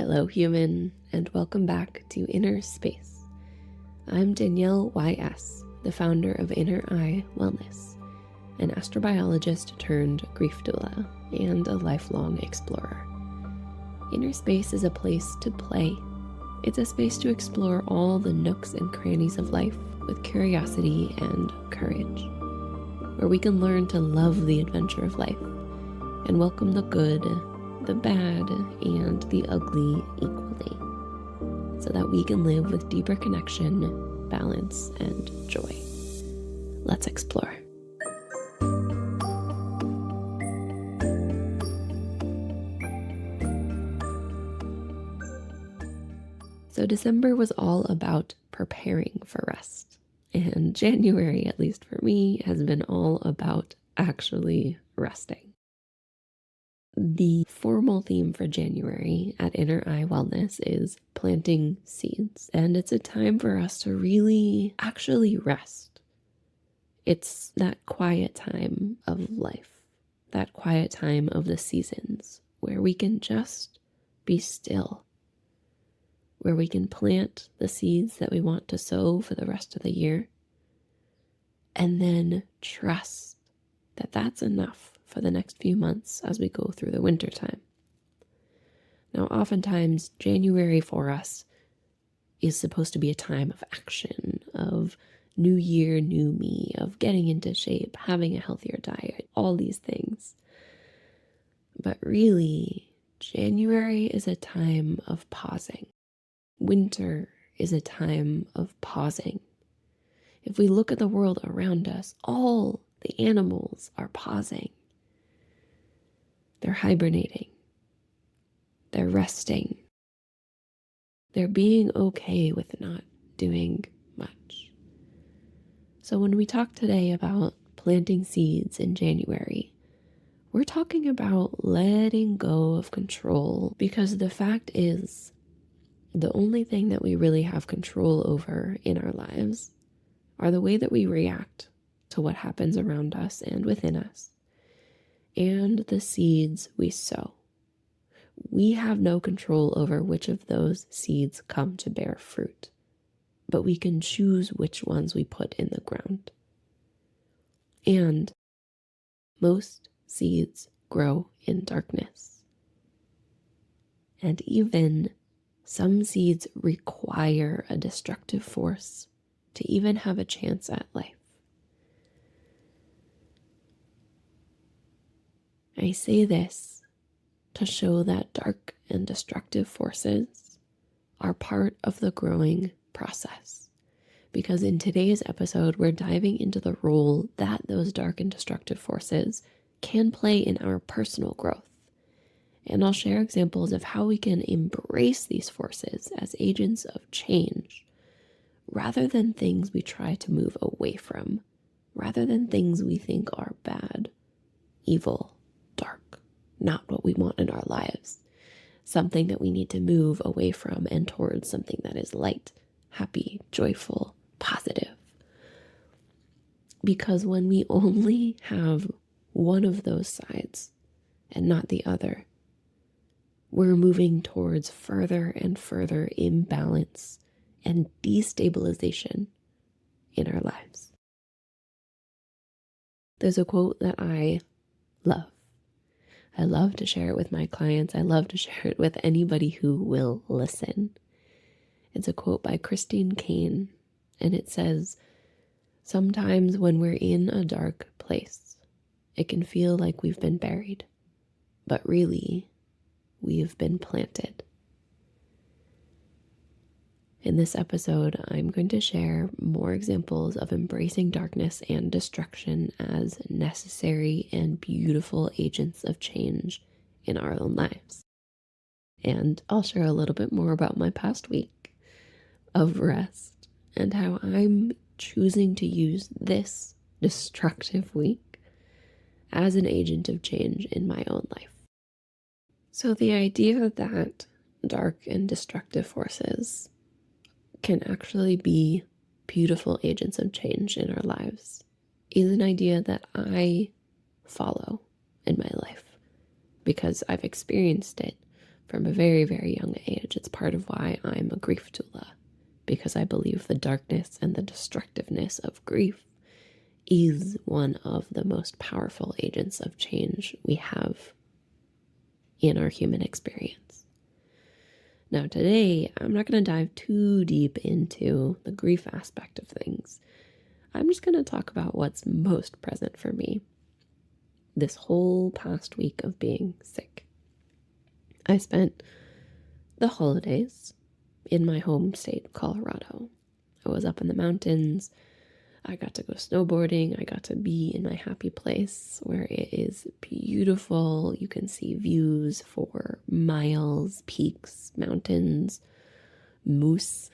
Hello, human, and welcome back to Inner Space. I'm Danielle YS, the founder of Inner Eye Wellness, an astrobiologist turned grief doula and a lifelong explorer. Inner Space is a place to play. It's a space to explore all the nooks and crannies of life with curiosity and courage, where we can learn to love the adventure of life and welcome the good, the bad, and the ugly equally, so that we can live with deeper connection, balance, and joy. Let's explore. So December was all about preparing for rest, and January, at least for me, has been all about actually resting. The formal theme for January at Inner Eye Wellness is planting seeds, and it's a time for us to really actually rest. It's that quiet time of life, that quiet time of the seasons where we can just be still, where we can plant the seeds that we want to sow for the rest of the year, and then trust that that's enough for the next few months as we go through the winter time. Now, oftentimes, January for us is supposed to be a time of action, of new year, new me, of getting into shape, having a healthier diet, all these things. But really, January is a time of pausing. Winter is a time of pausing. If we look at the world around us, all the animals are pausing. They're hibernating. They're resting. They're being okay with not doing much. So when we talk today about planting seeds in January, we're talking about letting go of control, because the fact is, the only thing that we really have control over in our lives are the way that we react to what happens around us and within us, and the seeds we sow. We have no control over which of those seeds come to bear fruit, but we can choose which ones we put in the ground. And most seeds grow in darkness. And even some seeds require a destructive force to even have a chance at life. I say this to show that dark and destructive forces are part of the growing process, because in today's episode, we're diving into the role that those dark and destructive forces can play in our personal growth. And I'll share examples of how we can embrace these forces as agents of change, rather than things we try to move away from, rather than things we think are bad, evil, dark, not what we want in our lives, something that we need to move away from and towards something that is light, happy, joyful, positive. Because when we only have one of those sides and not the other, we're moving towards further and further imbalance and destabilization in our lives. There's a quote that I love. I love to share it with my clients. I love to share it with anybody who will listen. It's a quote by Christine Kane, and it says, "Sometimes when we're in a dark place, it can feel like we've been buried, but really, we've been planted." In this episode, I'm going to share more examples of embracing darkness and destruction as necessary and beautiful agents of change in our own lives. And I'll share a little bit more about my past week of rest and how I'm choosing to use this destructive week as an agent of change in my own life. So the idea that dark and destructive forces can actually be beautiful agents of change in our lives is an idea that I follow in my life, because I've experienced it from a very, very young age. It's part of why I'm a grief doula, because I believe the darkness and the destructiveness of grief is one of the most powerful agents of change we have in our human experience. Now, today, I'm not going to dive too deep into the grief aspect of things. I'm just going to talk about what's most present for me this whole past week of being sick. I spent the holidays in my home state, Colorado. I was up in the mountains. I got to go snowboarding. I got to be in my happy place where it is beautiful. You can see views for miles, peaks, mountains, moose,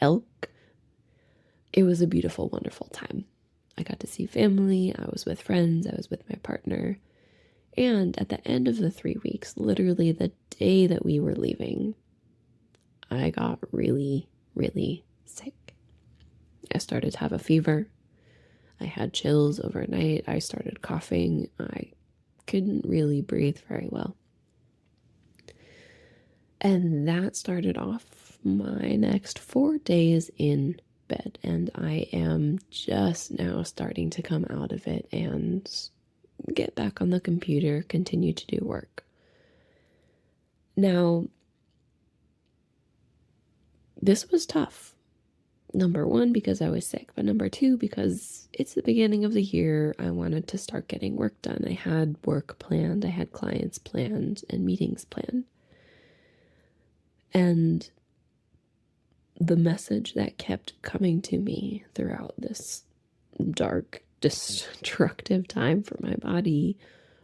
elk. It was a beautiful, wonderful time. I got to see family. I was with friends. I was with my partner. And at the end of the 3 weeks, literally the day that we were leaving, I got really, really sick. I started to have a fever. I had chills overnight. I started coughing. I couldn't really breathe very well. And that started off my next 4 days in bed. And I am just now starting to come out of it and get back on the computer, continue to do work. Now, this was tough. Number one, because I was sick, but number two, because it's the beginning of the year. I wanted to start getting work done. I had work planned, I had clients planned, and meetings planned. And the message that kept coming to me throughout this dark, destructive time for my body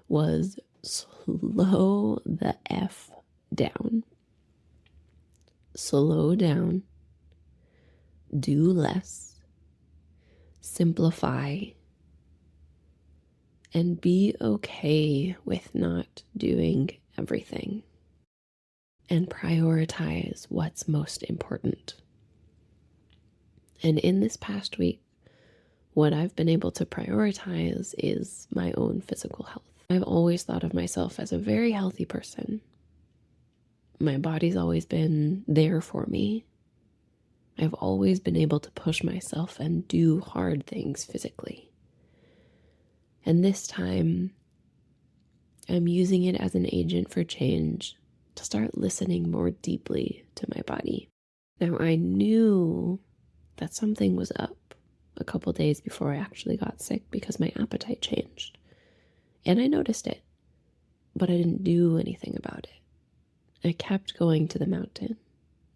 was slow the F down. Slow down. Do less, simplify, and be okay with not doing everything, and prioritize what's most important. And in this past week, what I've been able to prioritize is my own physical health. I've always thought of myself as a very healthy person. My body's always been there for me. I've always been able to push myself and do hard things physically. And this time, I'm using it as an agent for change to start listening more deeply to my body. Now, I knew that something was up a couple days before I actually got sick because my appetite changed. And I noticed it, but I didn't do anything about it. I kept going to the mountain.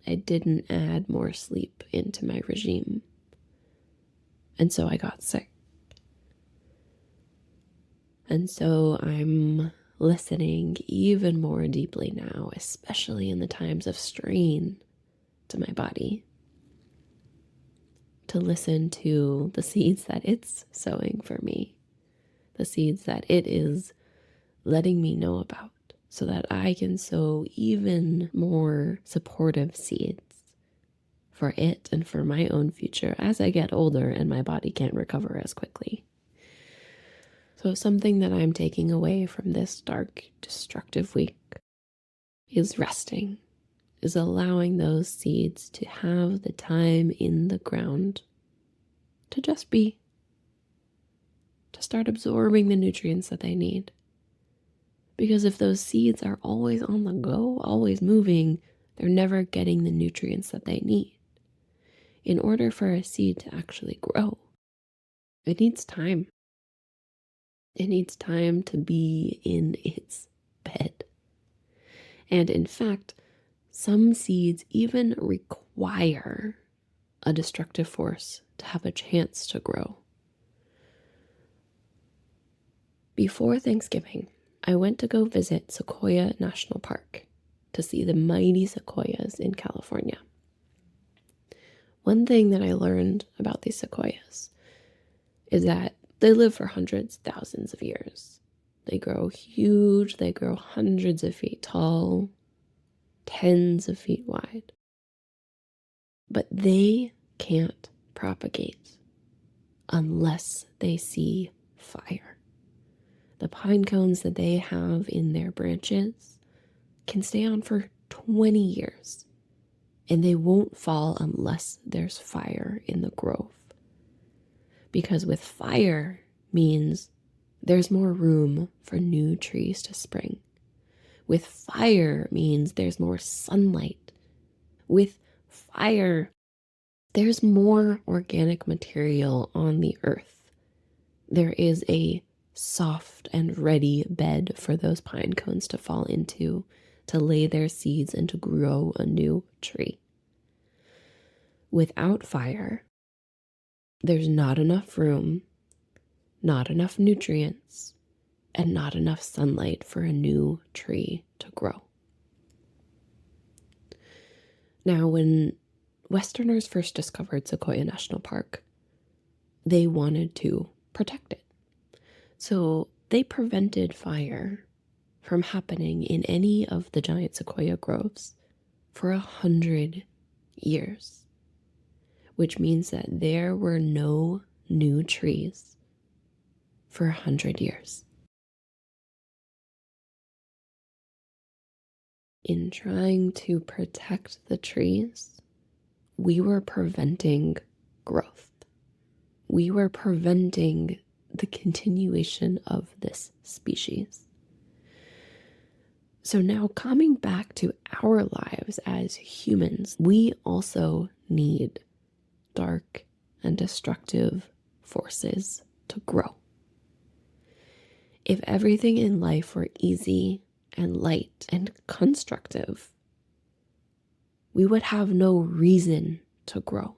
I didn't add more sleep into my regime. And so I got sick. And so I'm listening even more deeply now, especially in the times of strain to my body, to listen to the seeds that it's sowing for me, the seeds that it is letting me know about, so that I can sow even more supportive seeds for it and for my own future as I get older and my body can't recover as quickly. So something that I'm taking away from this dark, destructive week is resting, is allowing those seeds to have the time in the ground to just be, to start absorbing the nutrients that they need. Because if those seeds are always on the go, always moving, they're never getting the nutrients that they need. In order for a seed to actually grow, it needs time. It needs time to be in its bed. And in fact, some seeds even require a destructive force to have a chance to grow. Before Thanksgiving, I went to go visit Sequoia National Park to see the mighty sequoias in California. One thing that I learned about these sequoias is that they live for hundreds, thousands of years. They grow huge, they grow hundreds of feet tall, tens of feet wide. But they can't propagate unless they see fire. The pine cones that they have in their branches can stay on for 20 years, and they won't fall unless there's fire in the grove. Because with fire means there's more room for new trees to spring. With fire means there's more sunlight. With fire, there's more organic material on the earth. There is a soft and ready bed for those pine cones to fall into, to lay their seeds and to grow a new tree. Without fire, there's not enough room, not enough nutrients, and not enough sunlight for a new tree to grow. Now, when Westerners first discovered Sequoia National Park, they wanted to protect it. So they prevented fire from happening in any of the giant sequoia groves for 100 years, which means that there were no new trees for 100 years. In trying to protect the trees, we were preventing growth. We were preventing the continuation of this species. So now, coming back to our lives as humans, we also need dark and destructive forces to grow. If everything in life were easy and light and constructive, we would have no reason to grow.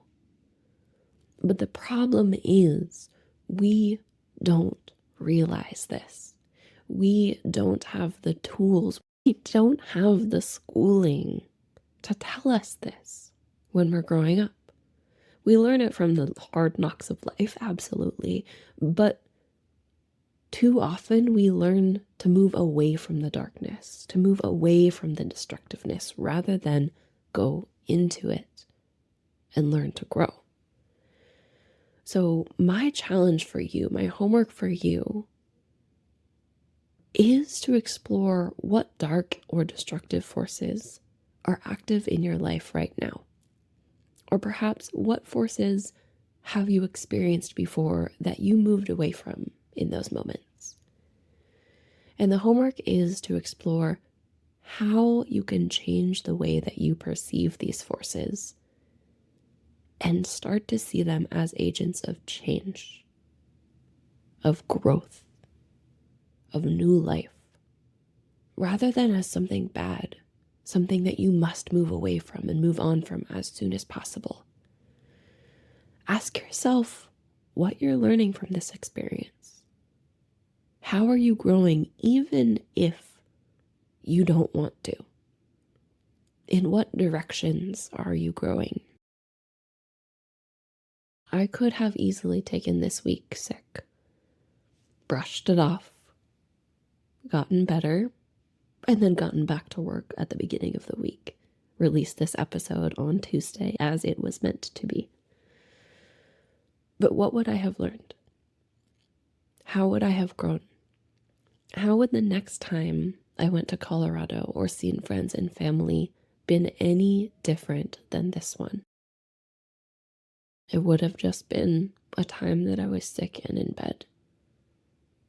But the problem is, we don't realize this. We don't have the tools. We don't have the schooling to tell us this when we're growing up. We learn it from the hard knocks of life, absolutely. But too often we learn to move away from the darkness, to move away from the destructiveness, rather than go into it and learn to grow. So my challenge for you, my homework for you, is to explore what dark or destructive forces are active in your life right now. Or perhaps what forces have you experienced before that you moved away from in those moments. And the homework is to explore how you can change the way that you perceive these forces and start to see them as agents of change, of growth, of new life, rather than as something bad, something that you must move away from and move on from as soon as possible. Ask yourself what you're learning from this experience. How are you growing even if you don't want to? In what directions are you growing? I could have easily taken this week sick, brushed it off, gotten better, and then gotten back to work at the beginning of the week. Released this episode on Tuesday as it was meant to be. But what would I have learned? How would I have grown? How would the next time I went to Colorado or seen friends and family been any different than this one? It would have just been a time that I was sick and in bed,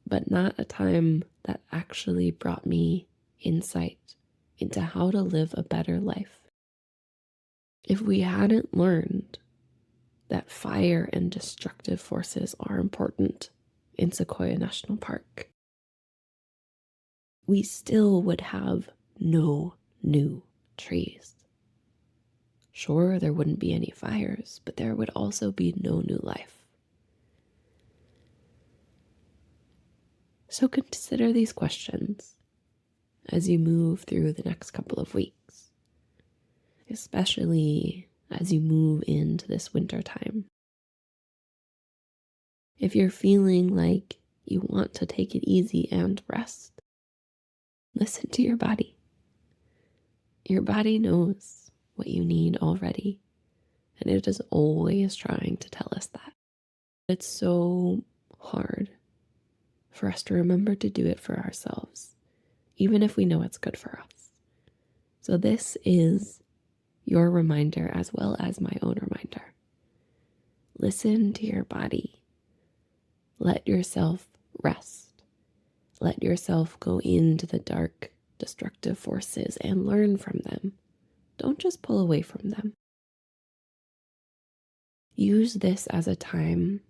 but not a time that actually brought me insight into how to live a better life. If we hadn't learned that fire and destructive forces are important in Sequoia National Park, we still would have no new trees. Sure, there wouldn't be any fires, but there would also be no new life. So consider these questions as you move through the next couple of weeks, especially as you move into this winter time. If you're feeling like you want to take it easy and rest, listen to your body. Your body knows what you need already, and it is always trying to tell us that. It's so hard for us to remember to do it for ourselves, even if we know it's good for us. So this is your reminder as well as my own reminder. Listen to your body. Let yourself rest. Let yourself go into the dark, destructive forces and learn from them. Don't just pull away from them. Use this as a time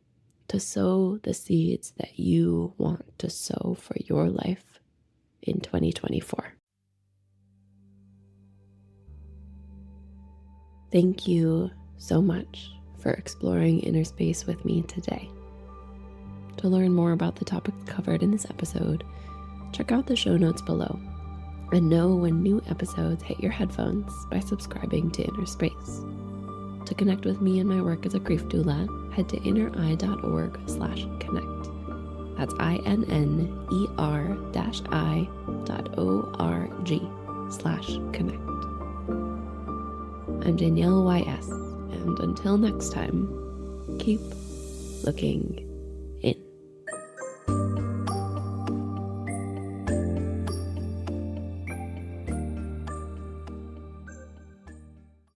to sow the seeds that you want to sow for your life in 2024. Thank you so much for exploring inner space with me today. To learn more about the topics covered in this episode, check out the show notes below and know when new episodes hit your headphones by subscribing to Inner Space. To connect with me and my work as a grief doula, head to inner-eye.org/connect. That's INNER-I.org/connect. I'm Danielle YS, and until next time, keep looking